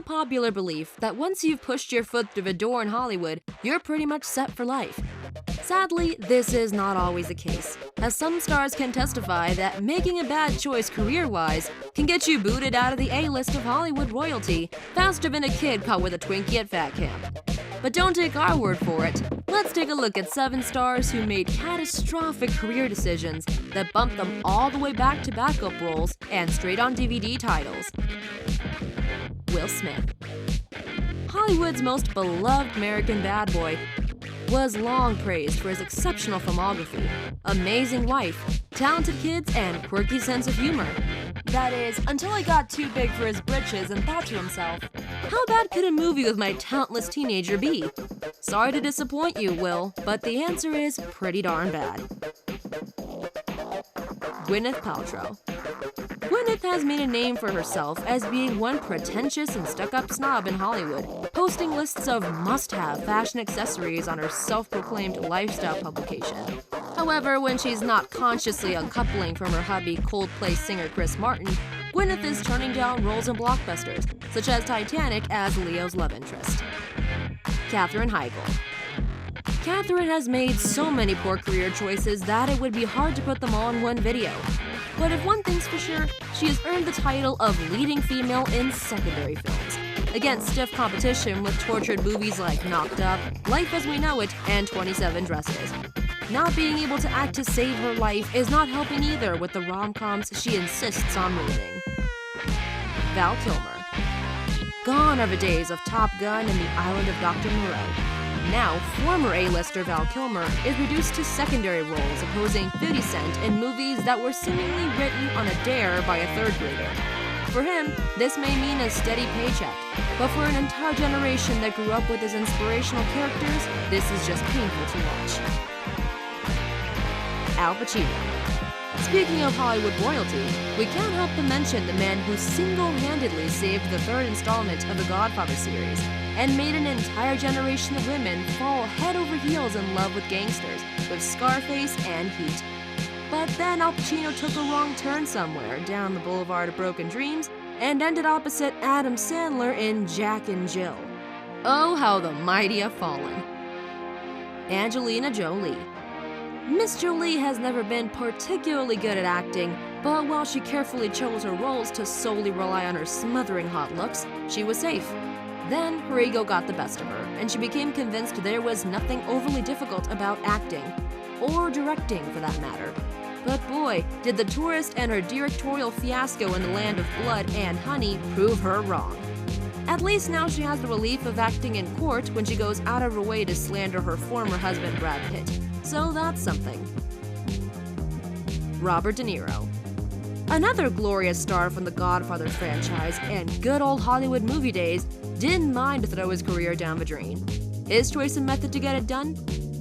a popular belief that once you've pushed your foot through the door in Hollywood, you're pretty much set for life. Sadly, this is not always the case, as some stars can testify that making a bad choice career-wise can get you booted out of the A-list of Hollywood royalty faster than a kid caught with a Twinkie at fat camp. But don't take our word for it. Let's take a look at 7 stars who made catastrophic career decisions that bumped them all the way back to backup roles and straight-on-DVD titles. Will Smith. Hollywood's most beloved American bad boy was long praised for his exceptional filmography, amazing wife, talented kids, and quirky sense of humor. That is, until he got too big for his britches and thought to himself, how bad could a movie with my talentless teenager be? Sorry to disappoint you, Will, but the answer is pretty darn bad. Gwyneth Paltrow. Gwyneth has made a name for herself as being one pretentious and stuck-up snob in Hollywood, posting lists of must-have fashion accessories on her self-proclaimed lifestyle publication. However, when she's not consciously uncoupling from her hubby Coldplay singer Chris Martin, Gwyneth is turning down roles in blockbusters, such as Titanic as Leo's love interest. Katherine Heigl. Katherine has made so many poor career choices that it would be hard to put them all in one video. But if one thing's for sure, she has earned the title of leading female in secondary films, against stiff competition with tortured movies like Knocked Up, Life as We Know It, and 27 Dresses. Not being able to act to save her life is not helping either with the rom-coms she insists on ruining. Val Kilmer. Gone are the days of Top Gun and The Island of Dr. Moreau. Now, former A-lister Val Kilmer is reduced to secondary roles opposing 50 Cent in movies that were seemingly written on a dare by a third grader. For him, this may mean a steady paycheck, but for an entire generation that grew up with his inspirational characters, this is just painful to watch. Al Pacino. Speaking of Hollywood royalty, we can't help but mention the man who single-handedly saved the 3rd installment of the Godfather series and made an entire generation of women fall head over heels in love with gangsters, with Scarface and Heat. But then Al Pacino took a wrong turn somewhere down the boulevard of broken dreams and ended opposite Adam Sandler in Jack and Jill. Oh, how the mighty have fallen. Angelina Jolie. Miss Jolie has never been particularly good at acting, but while she carefully chose her roles to solely rely on her smothering hot looks, she was safe. Then her ego got the best of her, and she became convinced there was nothing overly difficult about acting, or directing for that matter. But boy, did The Tourist and her directorial fiasco in The Land of Blood and Honey prove her wrong. At least now she has the relief of acting in court when she goes out of her way to slander her former husband Brad Pitt. So that's something. Robert De Niro. Another glorious star from the Godfather franchise and good old Hollywood movie days didn't mind to throw his career down the drain. His choice of method to get it done?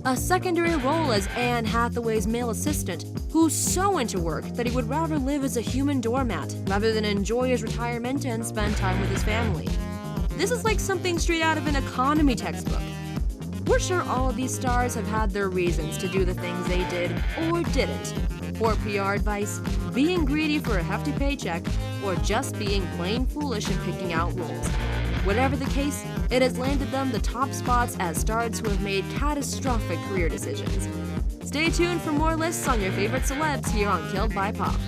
A secondary role as Anne Hathaway's male assistant, who's so into work that he would rather live as a human doormat rather than enjoy his retirement and spend time with his family. This is like something straight out of an economy textbook. We're sure all of these stars have had their reasons to do the things they did or didn't. Poor PR advice, being greedy for a hefty paycheck, or just being plain foolish in picking out roles. Whatever the case, it has landed them the top spots as stars who have made catastrophic career decisions. Stay tuned for more lists on your favorite celebs here on Killed by Pop.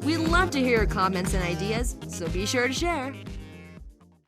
We'd love to hear your comments and ideas, so be sure to share.